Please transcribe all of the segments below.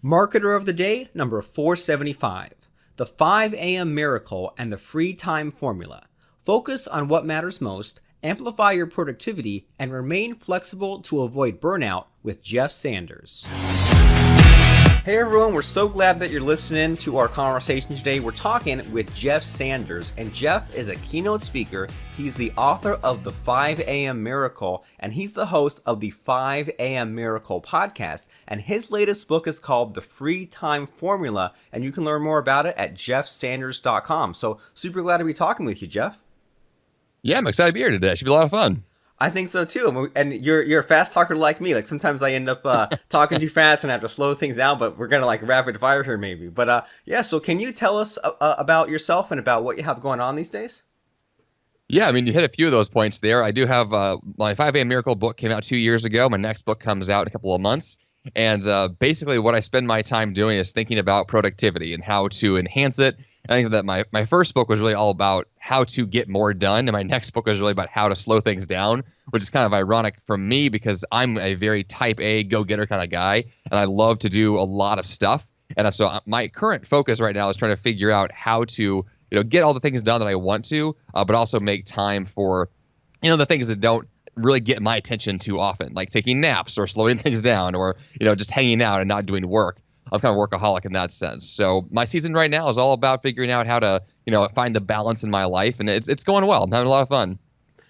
Marketer of the Day, number 475. The 5 a.m. Miracle and the Free Time Formula. Focus on what matters most, amplify your productivity, and remain flexible to avoid burnout with Jeff Sanders. Hey everyone, we're so glad that you're listening to our conversation today. We're talking with Jeff Sanders, and Jeff is a keynote speaker. He's the author of The 5 a.m. Miracle, and he's the host of the 5 a.m. Miracle podcast. And his latest book is called The Free Time Formula, and you can learn more about it at jeffsanders.com. So super glad to be talking with you, Jeff. Yeah, I'm excited to be here today. It should be a lot of fun. I think so too, and you're a fast talker like me. Like sometimes I end up talking too fast and I have to slow things down. But we're gonna like rapid fire here, maybe. But yeah. So can you tell us about yourself and about what you have going on these days? Yeah, I mean, you hit a few of those points there. I do have my 5 a.m. Miracle book came out 2 years ago. My next book comes out in a couple of months. And basically what I spend my time doing is thinking about productivity and how to enhance it. And I think that my first book was really all about how to get more done. And my next book was really about how to slow things down, which is kind of ironic for me because I'm a very type A go-getter kind of guy. And I love to do a lot of stuff. And so my current focus right now is trying to figure out how to get all the things done that I want to, but also make time for, the things that don't really get my attention too often, like taking naps or slowing things down or, just hanging out and not doing work. I'm kind of workaholic in that sense. So my season right now is all about figuring out how to, find the balance in my life. And it's going well. I'm having a lot of fun.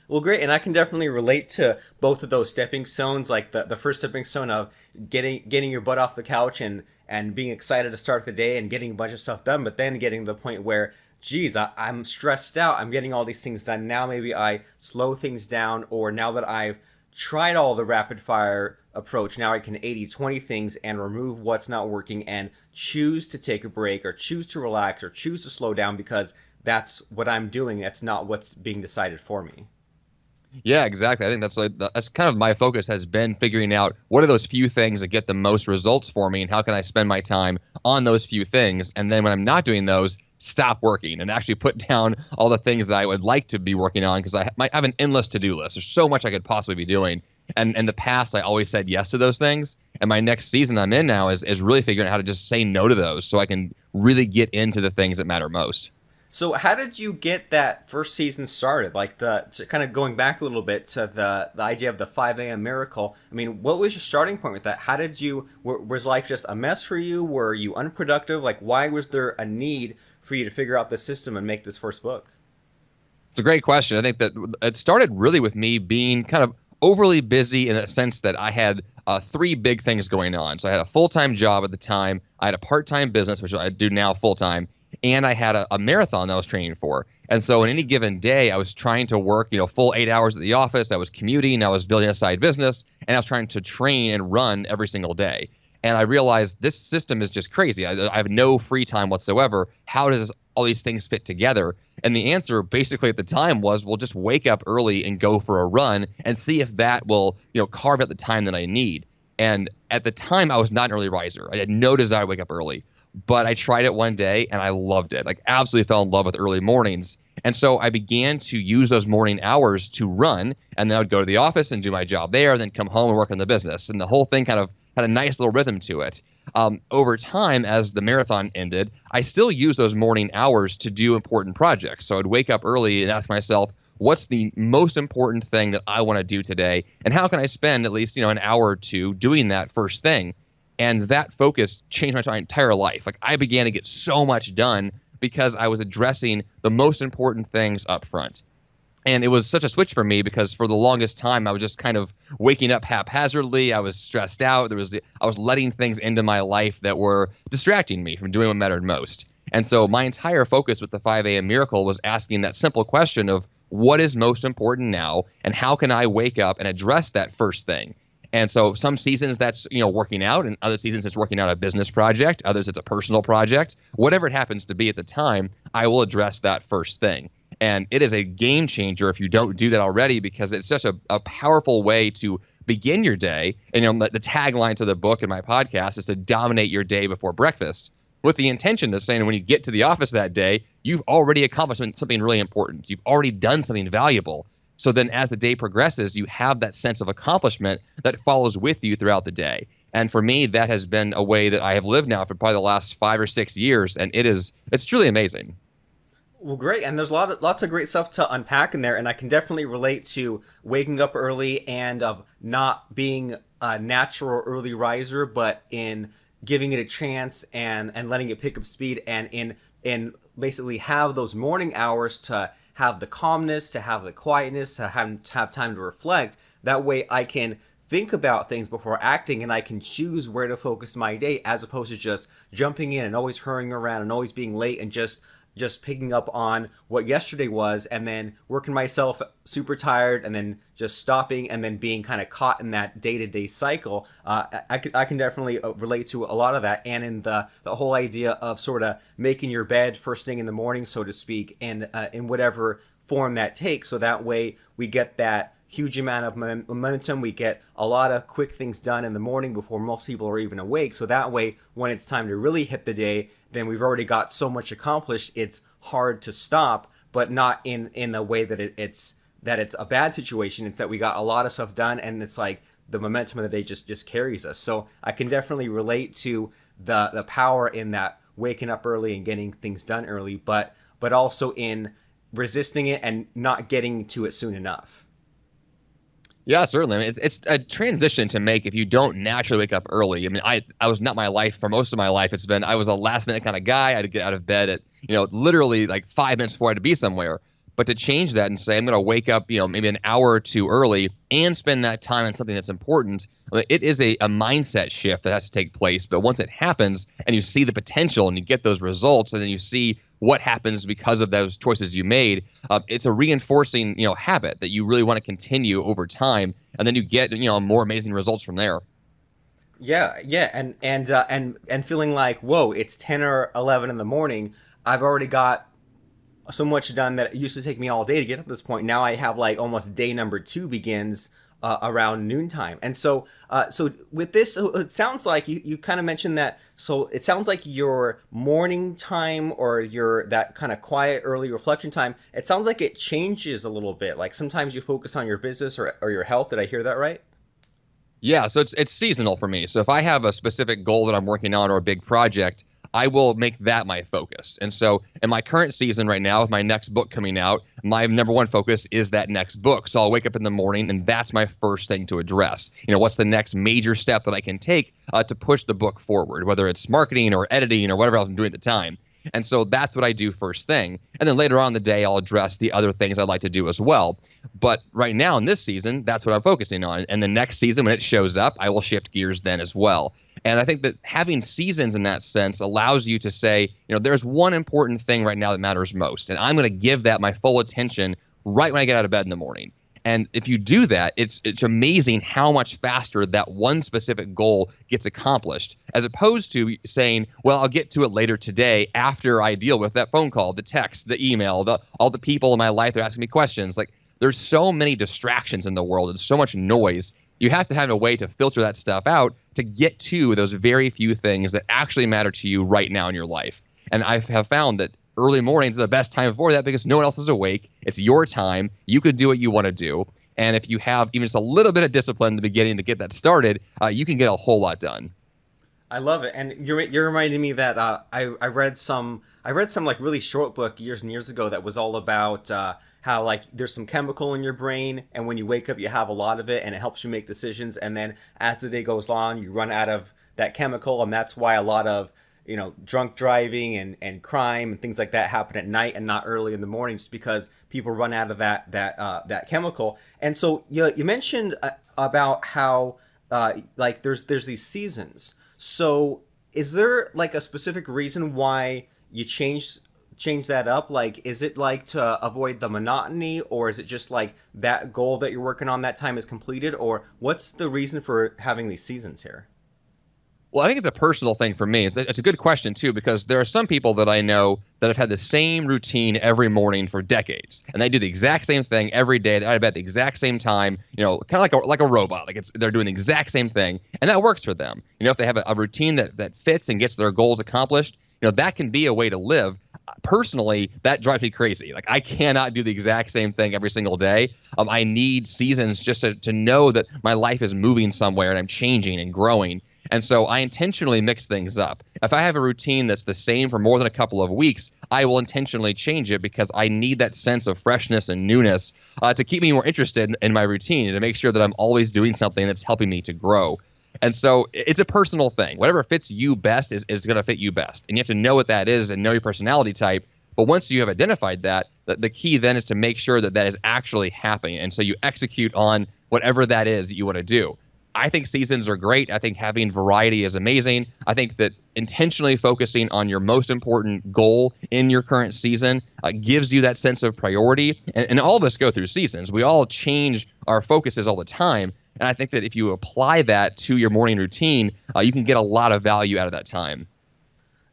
Well, great. And I can definitely relate to both of those stepping stones, like the first stepping stone of getting your butt off the couch and being excited to start the day and getting a bunch of stuff done, but then getting to the point where, geez, I'm stressed out. I'm getting all these things done. Now maybe I slow things down, or now that I've tried all the rapid fire approach, now I can 80-20 things and remove what's not working and choose to take a break or choose to relax or choose to slow down because that's what I'm doing. That's not what's being decided for me. Yeah, exactly. I think that's kind of my focus has been figuring out what are those few things that get the most results for me and how can I spend my time on those few things. And then when I'm not doing those, stop working and actually put down all the things that I would like to be working on because I might have an endless to-do list. There's so much I could possibly be doing. And in the past, I always said yes to those things. And my next season I'm in now is really figuring out how to just say no to those so I can really get into the things that matter most. So how did you get that first season started? Like kind of going back a little bit to the idea of the 5 a.m. Miracle. I mean, what was your starting point with that? How did was life just a mess for you? Were you unproductive? Like, why was there a need for you to figure out the system and make this first book? It's a great question. I think that it started really with me being kind of overly busy in the sense that I had 3 big things going on. So I had a full-time job at the time. I had a part-time business, which I do now full-time. And I had a marathon that I was training for. And so in any given day, I was trying to work, full 8 hours at the office. I was commuting. I was building a side business. And I was trying to train and run every single day. And I realized this system is just crazy. I have no free time whatsoever. How does all these things fit together? And the answer basically at the time was, we'll just wake up early and go for a run and see if that will, carve out the time that I need. And at the time, I was not an early riser. I had no desire to wake up early. But I tried it one day and I loved it. Like absolutely fell in love with early mornings. And so I began to use those morning hours to run. And then I would go to the office and do my job there, then come home and work on the business. And the whole thing kind of had a nice little rhythm to it. Over time, as the marathon ended, I still used those morning hours to do important projects. So I'd wake up early and ask myself, what's the most important thing that I want to do today? And how can I spend at least, an hour or two doing that first thing? And that focus changed my entire life. Like I began to get so much done because I was addressing the most important things up front. And it was such a switch for me because for the longest time, I was just kind of waking up haphazardly. I was stressed out. I was letting things into my life that were distracting me from doing what mattered most. And so my entire focus with the 5 a.m. Miracle was asking that simple question of what is most important now and how can I wake up and address that first thing? And so some seasons that's, working out, and other seasons it's working out a business project. Others it's a personal project. Whatever it happens to be at the time, I will address that first thing. And it is a game changer if you don't do that already because it's such a powerful way to begin your day. And the tagline to the book and my podcast is to dominate your day before breakfast with the intention of saying when you get to the office that day, you've already accomplished something really important. You've already done something valuable. So then as the day progresses, you have that sense of accomplishment that follows with you throughout the day. And for me, that has been a way that I have lived now for probably the last 5 or 6 years. And it's truly amazing. Well, great, and there's lots of great stuff to unpack in there, and I can definitely relate to waking up early and of not being a natural early riser, but in giving it a chance and letting it pick up speed, and in basically have those morning hours to have the calmness, to have the quietness, to have time to reflect. That way, I can think about things before acting, and I can choose where to focus my day, as opposed to just jumping in and always hurrying around and always being late and just picking up on what yesterday was, and then working myself super tired, and then just stopping, and then being kind of caught in that day-to-day cycle. I can definitely relate to a lot of that, and in the whole idea of sort of making your bed first thing in the morning, so to speak, and in whatever form that takes, so that way we get that huge amount of momentum. We get a lot of quick things done in the morning before most people are even awake. So that way, when it's time to really hit the day, then we've already got so much accomplished. It's hard to stop, but not in a way that it's a bad situation. It's that we got a lot of stuff done, and it's like the momentum of the day just carries us. So I can definitely relate to the power in that waking up early and getting things done early, but also in resisting it and not getting to it soon enough. Yeah, certainly. I mean, it's a transition to make if you don't naturally wake up early. I mean, I was not my life for most of my life. I was a last minute kind of guy. I had to get out of bed at, literally like 5 minutes before I had to be somewhere. But to change that and say, I'm going to wake up, maybe an hour or two early and spend that time on something that's important, I mean, it is a mindset shift that has to take place. But once it happens and you see the potential and you get those results, and then you see what happens because of those choices you made, it's a reinforcing, habit that you really want to continue over time. And then you get, more amazing results from there. Yeah, and feeling like, whoa, it's 10 or 11 in the morning. I've already got so much done that it used to take me all day to get to this point. Now I have like almost day number 2 begins around noontime. And so with this, it sounds like you kind of mentioned that. So it sounds like your morning time, or your that kind of quiet early reflection time, it sounds like it changes a little bit. Like sometimes you focus on your business or your health. Did I hear that right? Yeah, so it's seasonal for me. So if I have a specific goal that I'm working on or a big project, I will make that my focus. And so in my current season right now, with my next book coming out, my number one focus is that next book. So I'll wake up in the morning, and that's my first thing to address. What's the next major step that I can take to push the book forward, whether it's marketing or editing or whatever else I'm doing at the time. And so that's what I do first thing. And then later on in the day, I'll address the other things I'd like to do as well. But right now in this season, that's what I'm focusing on. And the next season, when it shows up, I will shift gears then as well. And I think that having seasons in that sense allows you to say, there's one important thing right now that matters most, and I'm going to give that my full attention right when I get out of bed in the morning. And if you do that, it's amazing how much faster that one specific goal gets accomplished, as opposed to saying, well, I'll get to it later today after I deal with that phone call, the text, the email, all the people in my life that are asking me questions. Like, there's so many distractions in the world and so much noise. You have to have a way to filter that stuff out to get to those very few things that actually matter to you right now in your life. And I have found that early mornings are the best time for that, because no one else is awake. It's your time. You can do what you want to do. And if you have even just a little bit of discipline in the beginning to get that started, you can get a whole lot done. I love it, and you're reminding me that I read some like really short book years and years ago that was all about how like there's some chemical in your brain, and when you wake up you have a lot of it, and it helps you make decisions, and then as the day goes on you run out of that chemical, and that's why a lot of drunk driving and crime and things like that happen at night and not early in the morning, just because people run out of that chemical. And so you mentioned about how like there's these seasons. So is there like a specific reason why you change that up? Like, is it like to avoid the monotony, or is it just like that goal that you're working on that time is completed, or what's the reason for having these seasons here? Well, I think it's a personal thing for me. It's a good question, too, because there are some people that I know that have had the same routine every morning for decades, and they do the exact same thing every day. They're out of bed at the exact same time, kind of like a robot. Like they're doing the exact same thing, and that works for them. If they have a routine that fits and gets their goals accomplished, that can be a way to live. personally, that drives me crazy. Like, I cannot do the exact same thing every single day. I need seasons just to know that my life is moving somewhere and I'm changing and growing. And so I intentionally mix things up. If I have a routine that's the same for more than a couple of weeks, I will intentionally change it because I need that sense of freshness and newness to keep me more interested in my routine and to make sure that I'm always doing something that's helping me to grow. And so it's a personal thing. Whatever fits you best is going to fit you best. And you have to know what that is and know your personality type. But once you have identified that, the key then is to make sure that that is actually happening. And so you execute on whatever that is that you want to do. I think seasons are great. I think having variety is amazing. I think that intentionally focusing on your most important goal in your current season gives you that sense of priority. And all of us go through seasons. We all change our focuses all the time. And I think that if you apply that to your morning routine, you can get a lot of value out of that time.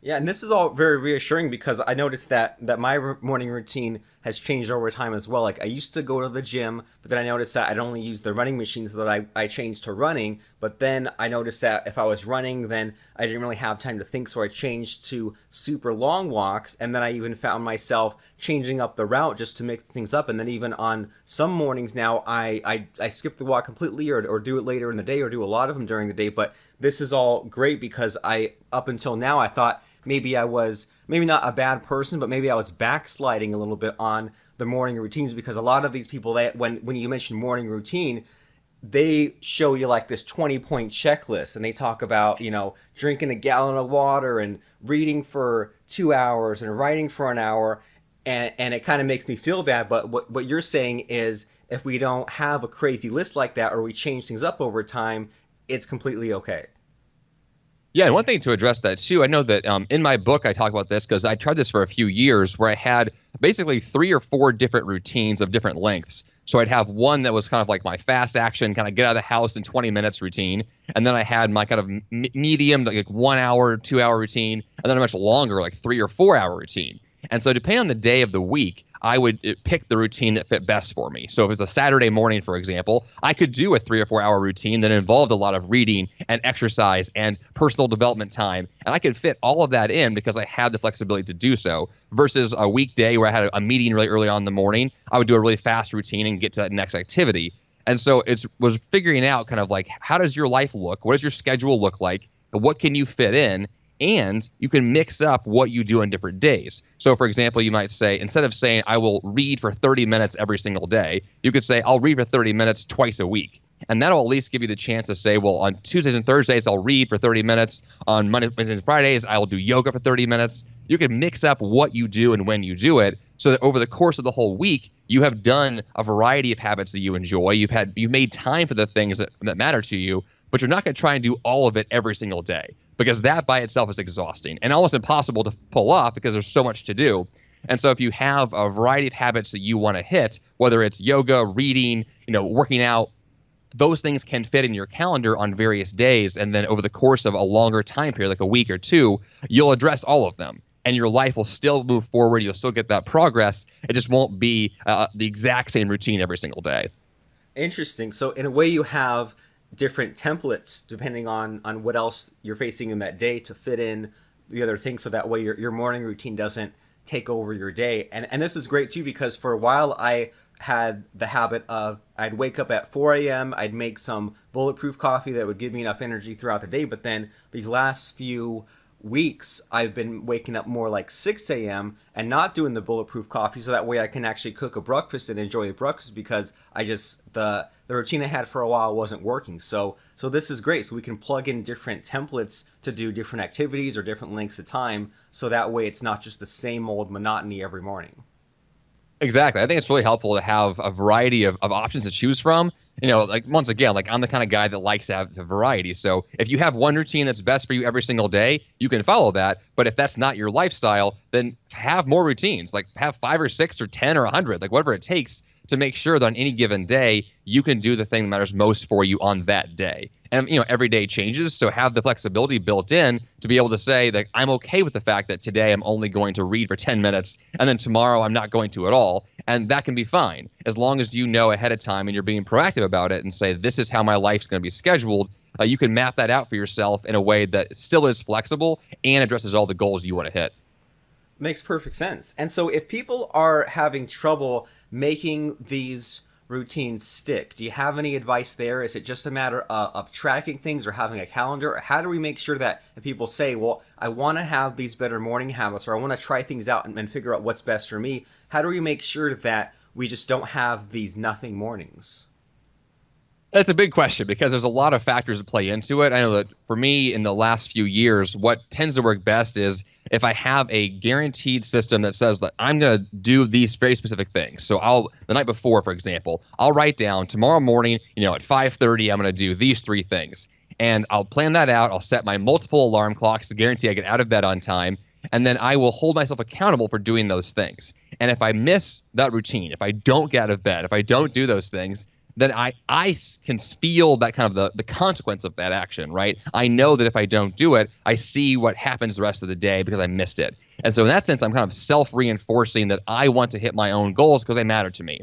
Yeah, and this is all very reassuring because I noticed that my morning routine has changed over time as well. Like, I used to go to the gym, but then I noticed that I'd only use the running machine, so that I changed to running. But then I noticed that if I was running, then I didn't really have time to think, so I changed to super long walks. And then I even found myself changing up the route just to mix things up. And then even on some mornings now, I skip the walk completely or do it later in the day or do a lot of them during the day. But this is all great because up until now, I thought maybe I was maybe not a bad person, but maybe I was backsliding a little bit on the morning routines, because a lot of these people that when you mention morning routine, they show you like this 20-point checklist, and they talk about, drinking a gallon of water and reading for 2 hours and writing for an hour. And it kind of makes me feel bad. But what you're saying is if we don't have a crazy list like that, or we change things up over time, it's completely okay. Yeah, and one thing to address that too, I know that in my book I talk about this because I tried this for a few years where I had basically 3 or 4 different routines of different lengths. So I'd have one that was kind of like my fast action, kind of get out of the house in 20 minutes routine. And then I had my kind of medium, like 1 hour, 2 hour routine, and then a much longer, like 3 or 4 hour routine. And so depending on the day of the week, I would pick the routine that fit best for me. So if it was a Saturday morning, for example, I could do a 3 or 4 hour routine that involved a lot of reading and exercise and personal development time. And I could fit all of that in because I had the flexibility to do so, versus a weekday where I had a meeting really early on in the morning. I would do a really fast routine and get to that next activity. And so it was figuring out kind of like, how does your life look? What does your schedule look like? What can you fit in? And you can mix up what you do on different days. So, for example, you might say, instead of saying, I will read for 30 minutes every single day, you could say, I'll read for 30 minutes twice a week. And that'll at least give you the chance to say, well, on Tuesdays and Thursdays, I'll read for 30 minutes. On Mondays, Wednesdays, and Fridays, I'll do yoga for 30 minutes. You can mix up what you do and when you do it, so that over the course of the whole week, you have done a variety of habits that you enjoy. You've made time for the things that matter to you, but you're not going to try and do all of it every single day, because that by itself is exhausting and almost impossible to pull off because there's so much to do. And so if you have a variety of habits that you want to hit, whether it's yoga, reading, working out, those things can fit in your calendar on various days. And then over the course of a longer time period, like a week or two, you'll address all of them. And your life will still move forward. You'll still get that progress. It just won't be the exact same routine every single day. Interesting. So in a way, you have different templates depending on what else you're facing in that day to fit in the other things, so that way your morning routine doesn't take over your day. And this is great too, because for a while I had the habit of I'd wake up at 4 a.m. I'd make some bulletproof coffee that would give me enough energy throughout the day. But then these last few weeks I've been waking up more like 6 a.m. and not doing the bulletproof coffee, so that way I can actually cook a breakfast and enjoy the breakfast, because the routine I had for a while wasn't working. So this is great. So we can plug in different templates to do different activities or different lengths of time, so that way it's not just the same old monotony every morning. Exactly. I think it's really helpful to have a variety of options to choose from. Like once again, like I'm the kind of guy that likes to have the variety. So if you have one routine that's best for you every single day, you can follow that. But if that's not your lifestyle, then have more routines. Like have 5 or 6 or 10 or 100, like whatever it takes to make sure that on any given day, you can do the thing that matters most for you on that day. And, every day changes. So have the flexibility built in to be able to say that I'm okay with the fact that today I'm only going to read for 10 minutes and then tomorrow I'm not going to at all. And that can be fine as long as you know ahead of time and you're being proactive about it and say, this is how my life's going to be scheduled. You can map that out for yourself in a way that still is flexible and addresses all the goals you want to hit. Makes perfect sense. And so if people are having trouble making these routines stick, do you have any advice there? Is it just a matter of tracking things or having a calendar? Or how do we make sure that if people say, well, I want to have these better morning habits, or I want to try things out and figure out what's best for me, how do we make sure that we just don't have these nothing mornings? That's a big question because there's a lot of factors that play into it. I know that for me in the last few years, what tends to work best is if I have a guaranteed system that says that I'm going to do these very specific things. So the night before, for example, I'll write down tomorrow morning, at 5:30, I'm going to do these three things. And I'll plan that out. I'll set my multiple alarm clocks to guarantee I get out of bed on time. And then I will hold myself accountable for doing those things. And if I miss that routine, if I don't get out of bed, if I don't do those things, then I can feel that kind of the consequence of that action, right? I know that if I don't do it, I see what happens the rest of the day because I missed it. And so in that sense, I'm kind of self-reinforcing that I want to hit my own goals because they matter to me.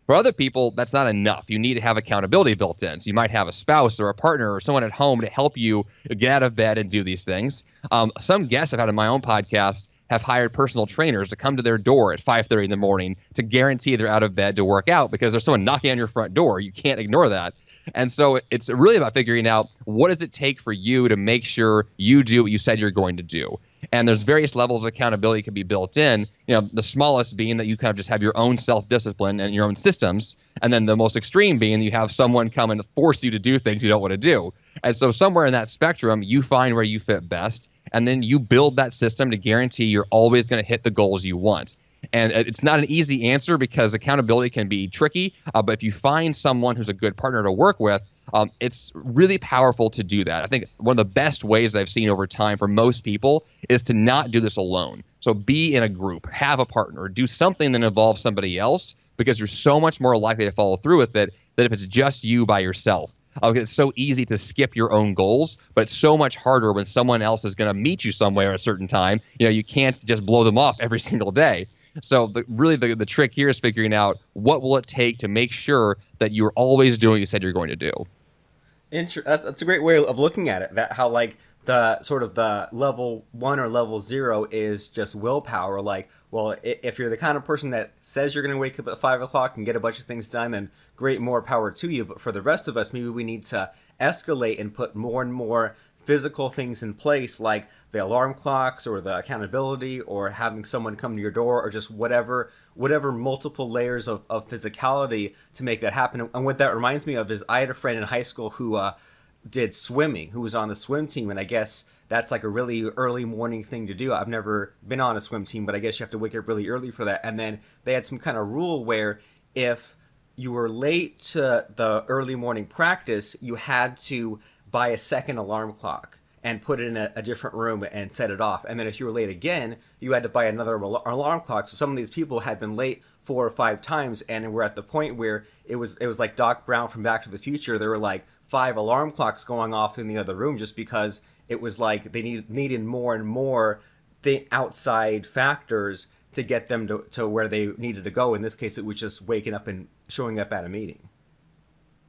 For other people, that's not enough. You need to have accountability built in. So you might have a spouse or a partner or someone at home to help you get out of bed and do these things. Some guests I've had on my own podcast have hired personal trainers to come to their door at 5:30 in the morning to guarantee they're out of bed to work out because there's someone knocking on your front door. You can't ignore that. And so it's really about figuring out what does it take for you to make sure you do what you said you're going to do. And there's various levels of accountability can be built in, the smallest being that you kind of just have your own self-discipline and your own systems. And then the most extreme being you have someone come and force you to do things you don't want to do. And so somewhere in that spectrum, you find where you fit best. And then you build that system to guarantee you're always going to hit the goals you want. And it's not an easy answer because accountability can be tricky. But if you find someone who's a good partner to work with, it's really powerful to do that. I think one of the best ways that I've seen over time for most people is to not do this alone. So be in a group, have a partner, do something that involves somebody else because you're so much more likely to follow through with it than if it's just you by yourself. It's so easy to skip your own goals, but it's so much harder when someone else is going to meet you somewhere at a certain time. You can't just blow them off every single day. So the trick here is figuring out what will it take to make sure that you're always doing what you said you're going to do. That's a great way of looking at it. That how like the sort of the level 1 or level 0 is just willpower. Like, well, if you're the kind of person that says you're going to wake up at 5 o'clock and get a bunch of things done, then great, more power to you. But for the rest of us, maybe we need to escalate and put more and more physical things in place, like the alarm clocks or the accountability or having someone come to your door or just whatever multiple layers of physicality to make that happen. And what that reminds me of is I had a friend in high school who did swimming, who was on the swim team. And I guess that's like a really early morning thing to do. I've never been on a swim team, but I guess you have to wake up really early for that. And then they had some kind of rule where if you were late to the early morning practice, you had to buy a second alarm clock and put it in a different room and set it off. And then if you were late again, you had to buy another alarm clock. So some of these people had been late 4 or 5 times, and we're at the point where it was like Doc Brown from Back to the Future. There were like 5 alarm clocks going off in the other room just because it was like they needed more and more the outside factors to get them to where they needed to go. In this case, it was just waking up and showing up at a meeting.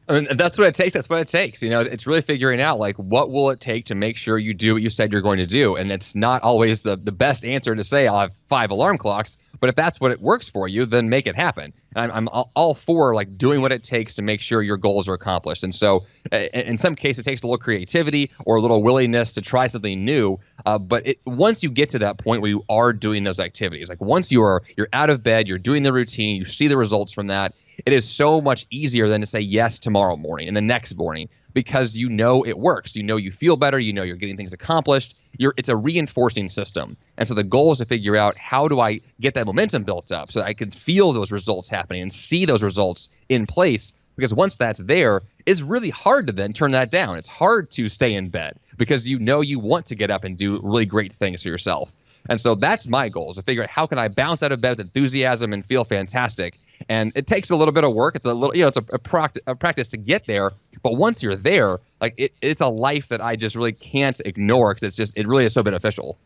I mean, that's what it takes. That's what it takes. It's really figuring out like what will it take to make sure you do what you said you're going to do. And it's not always the best answer to say I'll have 5 alarm clocks, but if that's what it works for you, then make it happen. And I'm all for like doing what it takes to make sure your goals are accomplished. And so in some cases, it takes a little creativity or a little willingness to try something new. But once you get to that point where you are doing those activities, like once you're out of bed, you're doing the routine, you see the results from that, it is so much easier than to say yes tomorrow morning and the next morning because it works. You feel better. You're getting things accomplished. It's a reinforcing system. And so the goal is to figure out how do I get that momentum built up so that I can feel those results happening and see those results in place. Because once that's there, it's really hard to then turn that down. It's hard to stay in bed because you want to get up and do really great things for yourself. And so that's my goal, is to figure out how can I bounce out of bed with enthusiasm and feel fantastic. And it takes a little bit of work. It's a little, it's a practice to get there. But once you're there, like it's a life that I just really can't ignore because it really is so beneficial.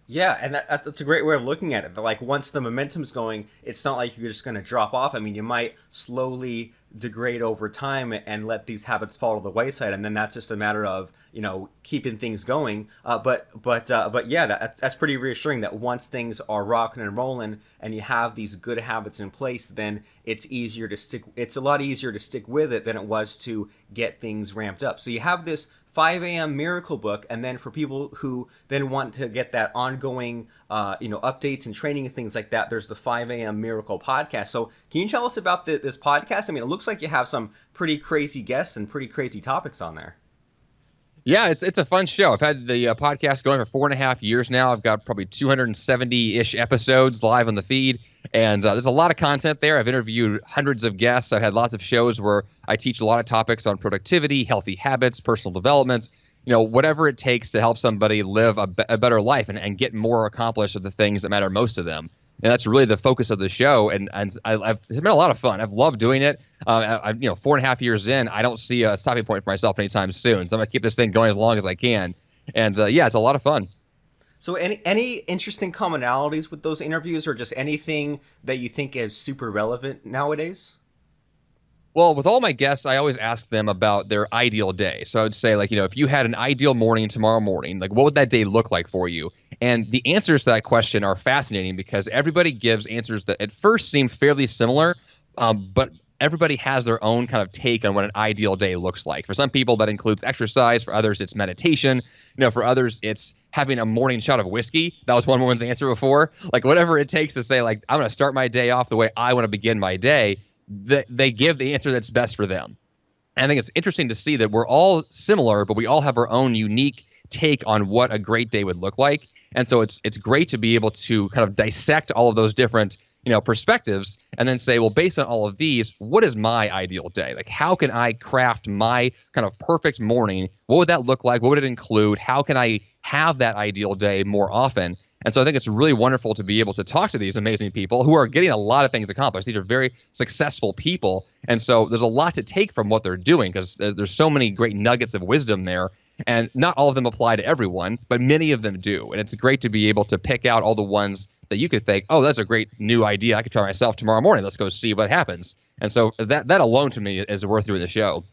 Yeah, and that's a great way of looking at it. That, like, once the momentum's going, it's not like you're just going to drop off. I mean, you might slowly degrade over time and let these habits fall to the wayside, and then that's just a matter of keeping things going. But yeah, that's pretty reassuring that once things are rocking and rolling and you have these good habits in place, then it's easier to stick. It's a lot easier to stick with it than it was to get things ramped up. So you have this 5 a.m. miracle book, and then for people who then want to get that ongoing updates and training and things like that, there's the 5 a.m. miracle podcast. So can you tell us about this podcast? I mean, it looks like you have some pretty crazy guests and pretty crazy topics on there. Yeah, it's a fun show. I've had the podcast going for 4.5 years now. I've got probably 270-ish episodes live on the feed, and there's a lot of content there. I've interviewed hundreds of guests. I've had lots of shows where I teach a lot of topics on productivity, healthy habits, personal development, whatever it takes to help somebody live a better life and get more accomplished with the things that matter most to them. And that's really the focus of the show. And it's been a lot of fun. I've loved doing it. 4.5 years in, I don't see a stopping point for myself anytime soon. So I'm going to keep this thing going as long as I can. And yeah, it's a lot of fun. So any interesting commonalities with those interviews, or just anything that you think is super relevant nowadays? Well, with all my guests, I always ask them about their ideal day. So I would say, if you had an ideal morning tomorrow morning, like, what would that day look like for you? And the answers to that question are fascinating because everybody gives answers that at first seem fairly similar, but everybody has their own kind of take on what an ideal day looks like. For some people, that includes exercise. For others, it's meditation. For others, it's having a morning shot of whiskey. That was one woman's answer before. Like, whatever it takes to say, like, I'm going to start my day off the way I want to begin my day, they give the answer that's best for them. And I think it's interesting to see that we're all similar, but we all have our own unique take on what a great day would look like. And so it's great to be able to kind of dissect all of those different perspectives and then say, well, based on all of these, what is my ideal day? Like, how can I craft my kind of perfect morning? What would that look like? What would it include? How can I have that ideal day more often? And so I think it's really wonderful to be able to talk to these amazing people who are getting a lot of things accomplished. These are very successful people. And so there's a lot to take from what they're doing because there's so many great nuggets of wisdom there. And not all of them apply to everyone, but many of them do. And it's great to be able to pick out all the ones that you could think, oh, that's a great new idea. I could try myself tomorrow morning. Let's go see what happens. And so that alone to me is worth doing the show.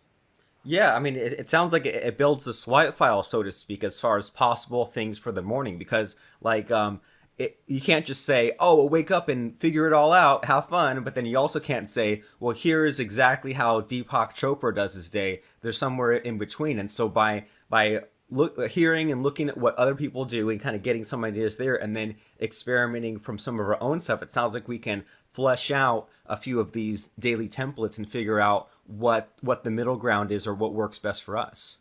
Yeah, I mean, it sounds like it builds the swipe file, so to speak, as far as possible things for the morning. Because, like, you can't just say, oh, well, wake up and figure it all out, have fun. But then you also can't say, well, here is exactly how Deepak Chopra does his day. There's somewhere in between. And so by hearing and looking at what other people do and kind of getting some ideas there and then experimenting from some of our own stuff, it sounds like we can flesh out a few of these daily templates and figure out what the middle ground is or what works best for us.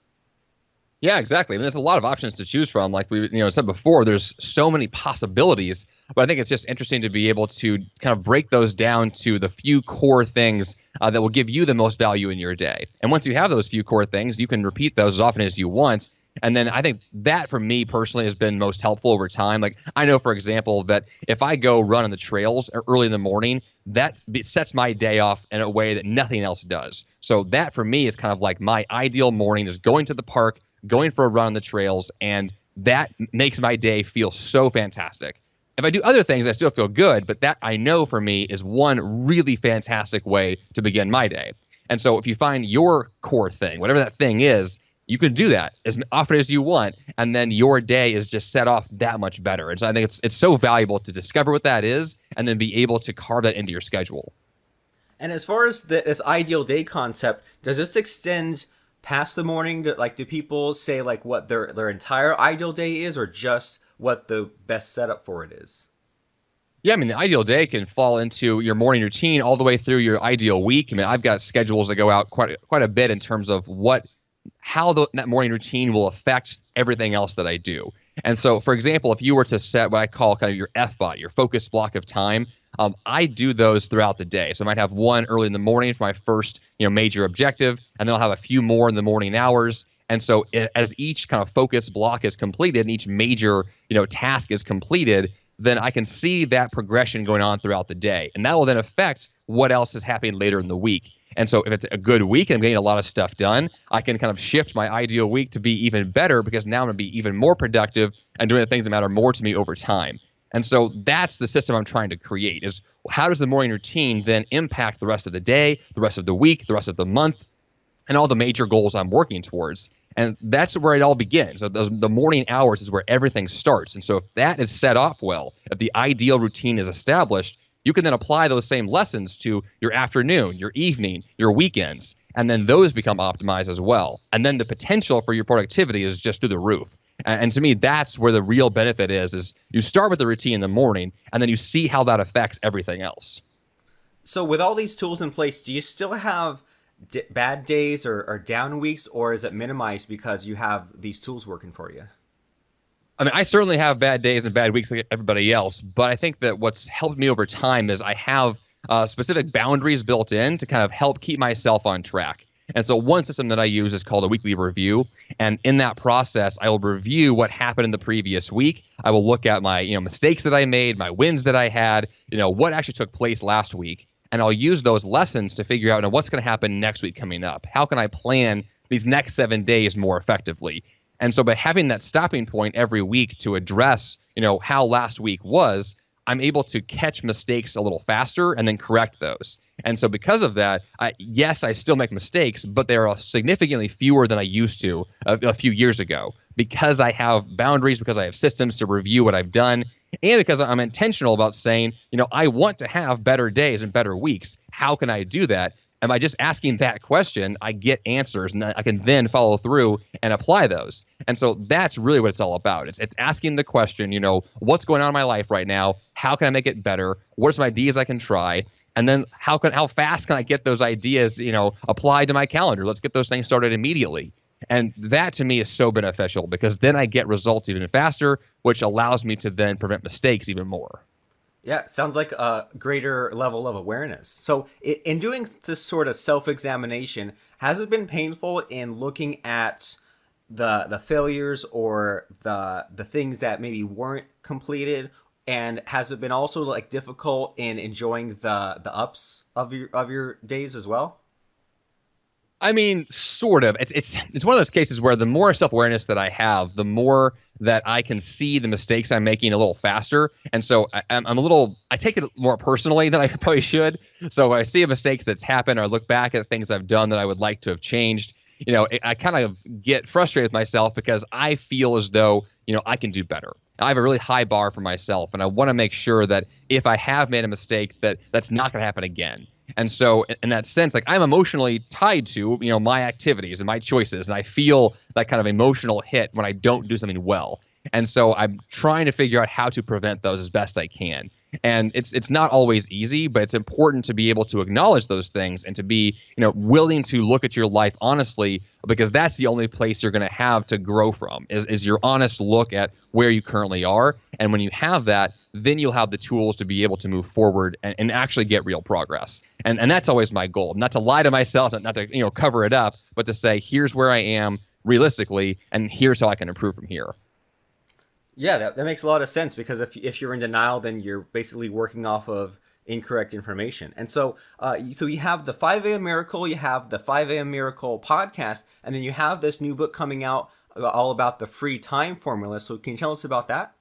Yeah, exactly. I mean, there's a lot of options to choose from. Like we said before, there's so many possibilities, but I think it's just interesting to be able to kind of break those down to the few core things that will give you the most value in your day. And once you have those few core things, you can repeat those as often as you want. And then I think that for me personally has been most helpful over time. Like I know, for example, that if I go run on the trails early in the morning, that sets my day off in a way that nothing else does. So that for me is kind of like my ideal morning is going to the park, going for a run on the trails, and that makes my day feel so fantastic. If I do other things, I still feel good, but that I know for me is one really fantastic way to begin my day. And so if you find your core thing, whatever that thing is, you can do that as often as you want, and then your day is just set off that much better. And so I think it's so valuable to discover what that is and then be able to carve that into your schedule. And as far as this ideal day concept, does this extend past the morning? Do people say like what their entire ideal day is, or just what the best setup for it is? Yeah, I mean, the ideal day can fall into your morning routine all the way through your ideal week. I mean, I've got schedules that go out quite a bit in terms of how that morning routine will affect everything else that I do. And so, for example, if you were to set what I call kind of your FBOT, your focused block of time, I do those throughout the day. So I might have one early in the morning for my first, major objective, and then I'll have a few more in the morning hours. And so as each kind of focus block is completed and each major, task is completed, then I can see that progression going on throughout the day. And that will then affect what else is happening later in the week. And so if it's a good week and I'm getting a lot of stuff done, I can kind of shift my ideal week to be even better because now I'm going to be even more productive and doing the things that matter more to me over time. And so that's the system I'm trying to create, is how does the morning routine then impact the rest of the day, the rest of the week, the rest of the month, and all the major goals I'm working towards. And that's where it all begins. So the morning hours is where everything starts. And so if that is set off well, if the ideal routine is established, you can then apply those same lessons to your afternoon, your evening, your weekends, and then those become optimized as well. And then the potential for your productivity is just through the roof. And to me, that's where the real benefit is you start with the routine in the morning, and then you see how that affects everything else. So with all these tools in place, do you still have bad days or down weeks, or is it minimized because you have these tools working for you? I mean, I certainly have bad days and bad weeks like everybody else, but I think that what's helped me over time is I have specific boundaries built in to kind of help keep myself on track. And so one system that I use is called a weekly review. And in that process, I will review what happened in the previous week. I will look at my mistakes that I made, my wins that I had, what actually took place last week. And I'll use those lessons to figure out what's going to happen next week coming up. How can I plan these next 7 days more effectively? And so by having that stopping point every week to address, how last week was, I'm able to catch mistakes a little faster and then correct those. And so because of that, yes, I still make mistakes, but they are significantly fewer than I used to a few years ago because I have boundaries, because I have systems to review what I've done, and because I'm intentional about saying, I want to have better days and better weeks. How can I do that? And by just asking that question, I get answers, and I can then follow through and apply those. And so that's really what it's all about. It's asking the question, what's going on in my life right now? How can I make it better? What are some ideas I can try? And then how fast can I get those ideas, applied to my calendar? Let's get those things started immediately. And that to me is so beneficial because then I get results even faster, which allows me to then prevent mistakes even more. Yeah, sounds like a greater level of awareness. So in doing this sort of self-examination, has it been painful in looking at the failures or the things that maybe weren't completed? And has it been also like difficult in enjoying the ups of your days as well? I mean, sort of. It's one of those cases where the more self-awareness that I have, the more that I can see the mistakes I'm making a little faster. And so I take it more personally than I probably should. So when I see a mistake that's happened or I look back at things I've done that I would like to have changed, I kind of get frustrated with myself because I feel as though, I can do better. I have a really high bar for myself, and I want to make sure that if I have made a mistake, that's not going to happen again. And so in that sense, like I'm emotionally tied to, my activities and my choices. And I feel that kind of emotional hit when I don't do something well. And so I'm trying to figure out how to prevent those as best I can. And it's not always easy, but it's important to be able to acknowledge those things and to be, willing to look at your life honestly, because that's the only place you're going to have to grow from is your honest look at where you currently are. And when you have that, then you'll have the tools to be able to move forward and actually get real progress. And that's always my goal, not to lie to myself, not to, cover it up, but to say, here's where I am realistically, and here's how I can improve from here. Yeah, that makes a lot of sense because if you're in denial, then you're basically working off of incorrect information. And so you have the 5 a.m. Miracle, you have the 5 a.m. Miracle podcast, and then you have this new book coming out all about the free time formula. So can you tell us about that?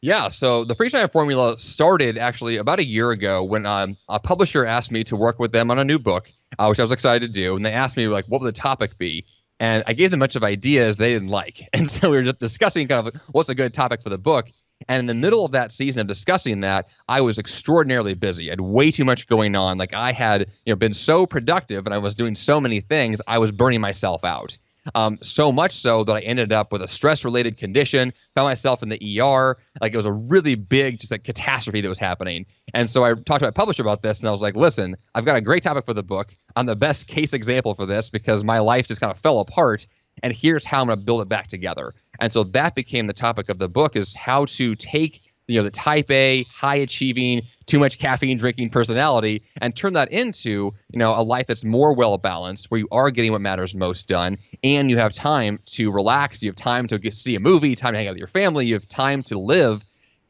Yeah, so the free time formula started actually about a year ago when a publisher asked me to work with them on a new book, which I was excited to do. And they asked me, what would the topic be? And I gave them a bunch of ideas they didn't like. And so we were discussing kind of what's a good topic for the book. And in the middle of that season of discussing that, I was extraordinarily busy. I had way too much going on. Like I had been so productive and I was doing so many things, I was burning myself out. So much so that I ended up with a stress-related condition, found myself in the ER. Like it was a really big, just like catastrophe that was happening. And so I talked to my publisher about this, and I was like, listen, I've got a great topic for the book. I'm the best case example for this because my life just kind of fell apart, and here's how I'm going to build it back together. And so that became the topic of the book, is how to take the type A, high achieving, too much caffeine drinking personality and turn that into, a life that's more well balanced, where you are getting what matters most done, and you have time to relax, you have time to see a movie, time to hang out with your family, you have time to live,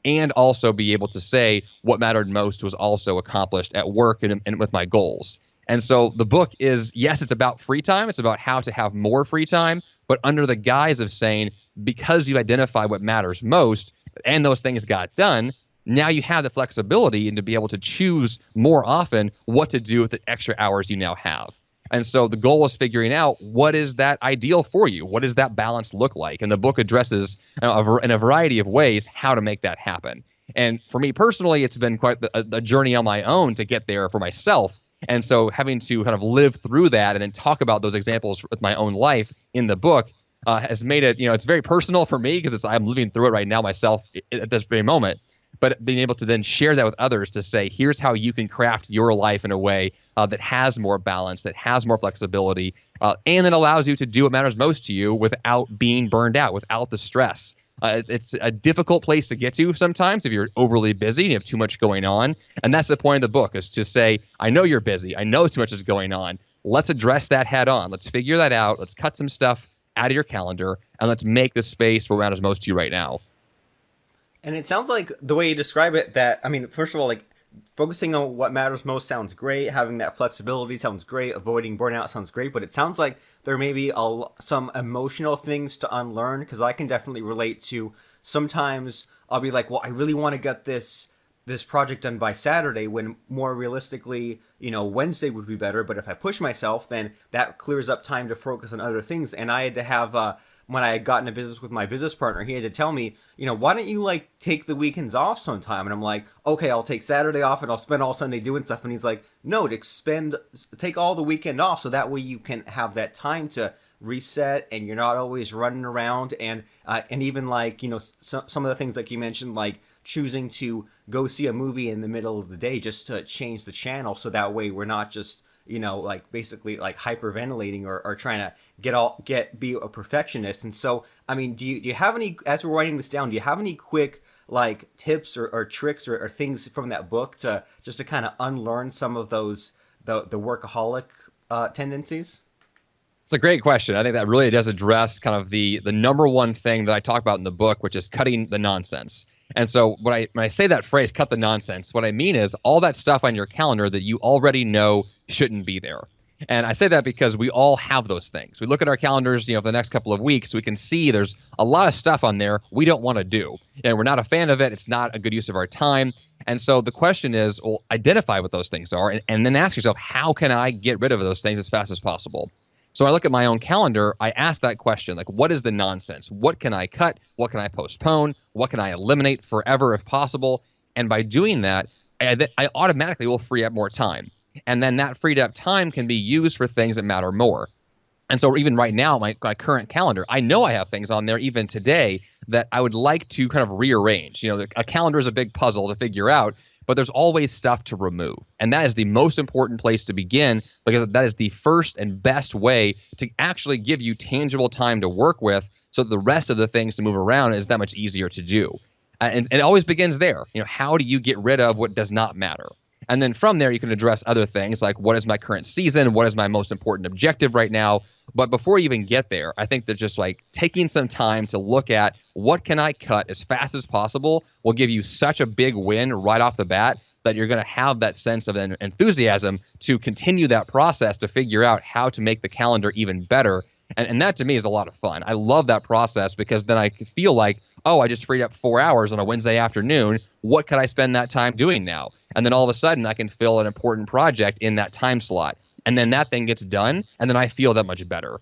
and also be able to say what mattered most was also accomplished at work and with my goals. And so the book is, yes, it's about free time. It's about how to have more free time, but under the guise of saying, because you identify what matters most and those things got done, now you have the flexibility and to be able to choose more often what to do with the extra hours you now have. And so the goal is figuring out what is that ideal for you? What does that balance look like? And the book addresses in a variety of ways how to make that happen. And for me personally, it's been quite a journey on my own to get there for myself. And so having to kind of live through that and then talk about those examples with my own life in the book has made it, it's very personal for me because I'm living through it right now myself at this very moment. But being able to then share that with others to say, here's how you can craft your life in a way that has more balance, that has more flexibility, and that allows you to do what matters most to you without being burned out, without the stress. It's a difficult place to get to sometimes if you're overly busy and you have too much going on. And that's the point of the book, is to say, I know you're busy. I know too much is going on. Let's address that head on. Let's figure that out. Let's cut some stuff out of your calendar, and let's make the space for what matters most to you right now. And it sounds like the way you describe it that, first of all, like focusing on what matters most sounds great. Having that flexibility sounds great. Avoiding burnout sounds great. But it sounds like there may be some emotional things to unlearn, because I can definitely relate to sometimes I'll be like, well, I really want to get this project done by Saturday, when more realistically, Wednesday would be better. But if I push myself, then that clears up time to focus on other things. And I had to have when I had gotten a business with my business partner, he had to tell me, why don't you like take the weekends off sometime? And I'm like, okay, I'll take Saturday off and I'll spend all Sunday doing stuff. And he's like, no, take all the weekend off, so that way you can have that time to reset and you're not always running around. And even like, some of the things like you mentioned, like choosing to go see a movie in the middle of the day just to change the channel, so that way we're not just like basically like hyperventilating or trying to be a perfectionist. And so, do you have any, as we're writing this down, do you have any quick like tips or tricks or things from that book to just to kind of unlearn some of those, the workaholic tendencies? It's a great question. I think that really does address kind of the number one thing that I talk about in the book, which is cutting the nonsense. And so when I say that phrase, cut the nonsense, what I mean is all that stuff on your calendar that you already know shouldn't be there. And I say that because we all have those things. We look at our calendars, for the next couple of weeks, we can see there's a lot of stuff on there we don't want to do. And we're not a fan of it. It's not a good use of our time. And so the question is, well, identify what those things are and then ask yourself, how can I get rid of those things as fast as possible? So I look at my own calendar, I ask that question, like, what is the nonsense? What can I cut? What can I postpone? What can I eliminate forever if possible? And by doing that, I automatically will free up more time. And then that freed up time can be used for things that matter more. And so even right now, my current calendar, I know I have things on there even today that I would like to kind of rearrange. A calendar is a big puzzle to figure out, but there's always stuff to remove. And that is the most important place to begin, because that is the first and best way to actually give you tangible time to work with, so that the rest of the things to move around is that much easier to do. And it always begins there. How do you get rid of what does not matter? And then from there, you can address other things like, what is my current season? What is my most important objective right now? But before you even get there, I think that just like taking some time to look at what can I cut as fast as possible will give you such a big win right off the bat that you're going to have that sense of enthusiasm to continue that process to figure out how to make the calendar even better. And that to me is a lot of fun. I love that process, because then I feel like, oh, I just freed up 4 hours on a Wednesday afternoon. What could I spend that time doing now? And then all of a sudden I can fill an important project in that time slot. And then that thing gets done, and then I feel that much better.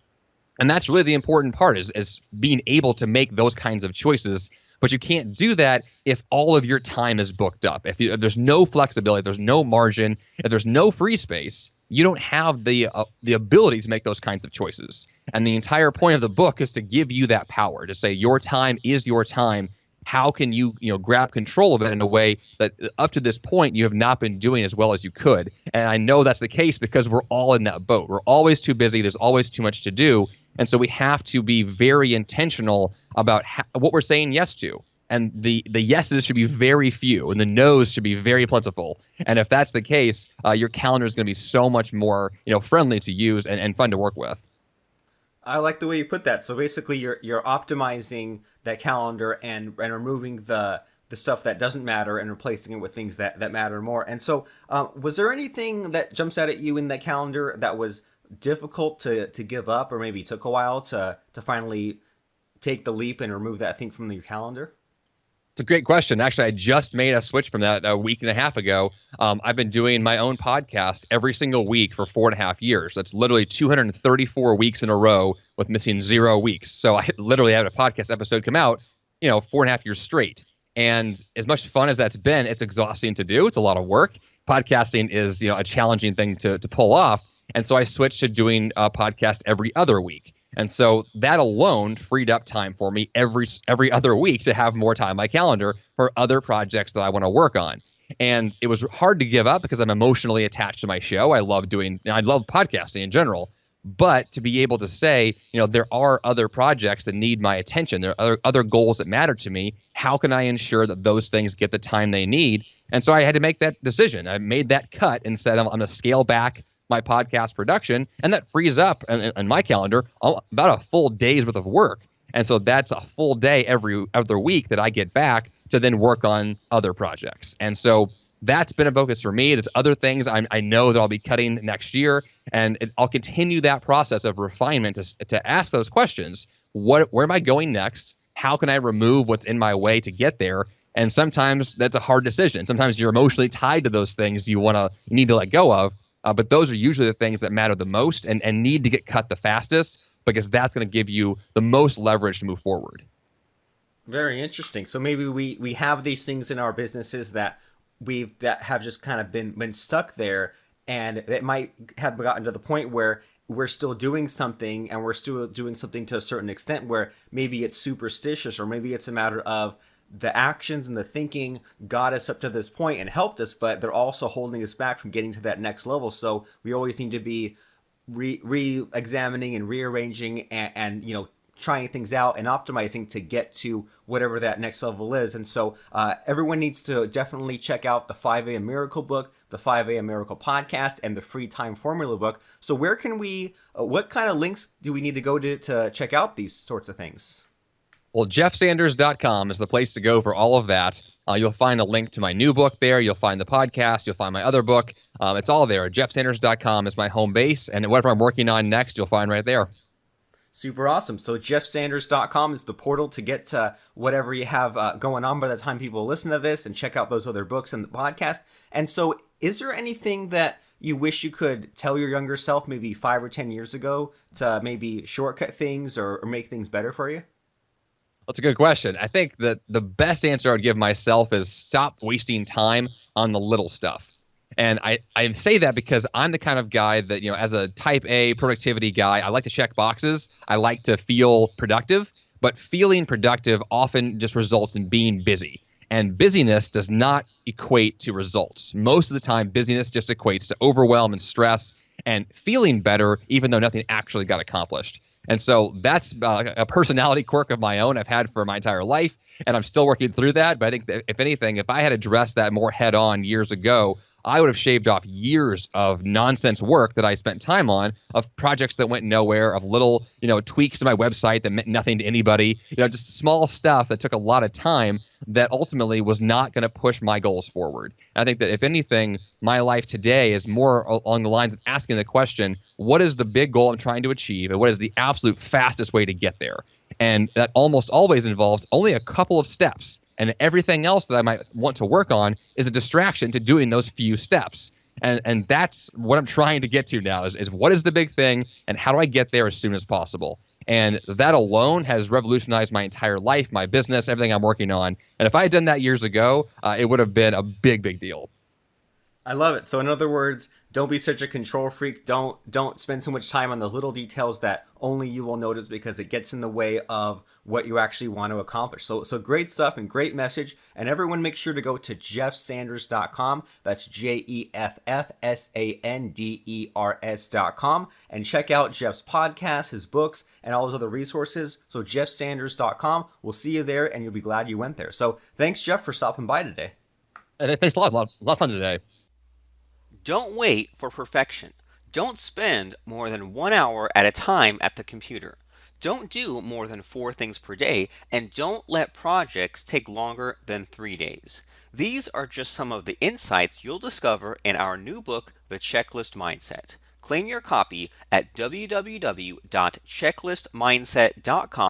And that's really the important part, is being able to make those kinds of choices. But you can't do that if all of your time is booked up. If there's no flexibility, if there's no margin, if there's no free space, you don't have the ability to make those kinds of choices. And the entire point of the book is to give you that power, to say your time is your time. How can you grab control of it in a way that up to this point you have not been doing as well as you could? And I know that's the case because we're all in that boat. We're always too busy. There's always too much to do. And so we have to be very intentional about what we're saying yes to. And the yeses should be very few, and the nos should be very plentiful. And if that's the case, your calendar is going to be so much more friendly to use and fun to work with. I like the way you put that. So basically, you're optimizing that calendar and removing the the stuff that doesn't matter and replacing it with things that matter more. And so, was there anything that jumps out at you in that calendar that was difficult to give up, or maybe took a while to finally take the leap and remove that thing from your calendar? It's a great question. Actually, I just made a switch from that a week and a half ago. I've been doing my own podcast every single week for 4.5 years. That's literally 234 weeks in a row with missing 0 weeks. So I literally had a podcast episode come out, 4.5 years straight. And as much fun as that's been, it's exhausting to do. It's a lot of work. Podcasting is, a challenging thing to pull off. And so I switched to doing a podcast every other week. And so that alone freed up time for me every other week to have more time on my calendar for other projects that I want to work on. And it was hard to give up because I'm emotionally attached to my show. I love podcasting in general. But to be able to say, there are other projects that need my attention. There are other goals that matter to me. How can I ensure that those things get the time they need? And so I had to make that decision. I made that cut and said, I'm going to scale back my podcast production, and that frees up in my calendar about a full day's worth of work. And so that's a full day every other week that I get back to then work on other projects. And so that's been a focus for me. There's other things I know that I'll be cutting next year, and I'll continue that process of refinement to ask those questions. Where am I going next? How can I remove what's in my way to get there? And sometimes that's a hard decision. Sometimes you're emotionally tied to those things you need to let go of. But those are usually the things that matter the most and need to get cut the fastest, because that's going to give you the most leverage to move forward. Very interesting. So maybe we have these things in our businesses that have just kind of been stuck there, and it might have gotten to the point where we're still doing something, and we're still doing something to a certain extent where maybe it's superstitious, or maybe it's a matter of the actions and the thinking got us up to this point and helped us, but they're also holding us back from getting to that next level. So we always need to be re-examining and rearranging and trying things out and optimizing to get to whatever that next level is. And so everyone needs to definitely check out the 5 a.m. Miracle book, the 5 a.m. Miracle podcast, and the Free Time Formula book. So where can what kind of links do we need to go to check out these sorts of things? Well, jeffsanders.com is the place to go for all of that. You'll find a link to my new book there. You'll find the podcast. You'll find my other book. It's all there. jeffsanders.com is my home base. And whatever I'm working on next, you'll find right there. Super awesome. So jeffsanders.com is the portal to get to whatever you have going on by the time people listen to this, and check out those other books and the podcast. And so is there anything that you wish you could tell your younger self maybe 5 or 10 years ago to maybe shortcut things or make things better for you? That's a good question. I think that the best answer I would give myself is stop wasting time on the little stuff. And I say that because I'm the kind of guy that, as a type A productivity guy, I like to check boxes. I like to feel productive, but feeling productive often just results in being busy. And busyness does not equate to results. Most of the time, busyness just equates to overwhelm and stress and feeling better, even though nothing actually got accomplished. And so that's a personality quirk of my own I've had for my entire life, and I'm still working through that. But I think that if anything, if I had addressed that more head on years ago, I would have shaved off years of nonsense work that I spent time on, of projects that went nowhere, of little, tweaks to my website that meant nothing to anybody, just small stuff that took a lot of time that ultimately was not going to push my goals forward. And I think that if anything, my life today is more along the lines of asking the question, what is the big goal I'm trying to achieve, and what is the absolute fastest way to get there? And that almost always involves only a couple of steps. And everything else that I might want to work on is a distraction to doing those few steps. And that's what I'm trying to get to now is what is the big thing, and how do I get there as soon as possible? And that alone has revolutionized my entire life, my business, everything I'm working on. And if I had done that years ago, it would have been a big, big deal. I love it. So in other words, don't be such a control freak. Don't spend so much time on the little details that only you will notice, because it gets in the way of what you actually want to accomplish. So great stuff and great message. And everyone, make sure to go to jeffsanders.com. That's jeffsanders.com, and check out Jeff's podcast, his books, and all his other resources. So jeffsanders.com. We'll see you there, and you'll be glad you went there. So thanks, Jeff, for stopping by today. Thanks a lot. A lot of fun today. Don't wait for perfection. Don't spend more than 1 hour at a time at the computer. Don't do more than 4 things per day, and don't let projects take longer than 3 days. These are just some of the insights you'll discover in our new book, The Checklist Mindset. Claim your copy at www.checklistmindset.com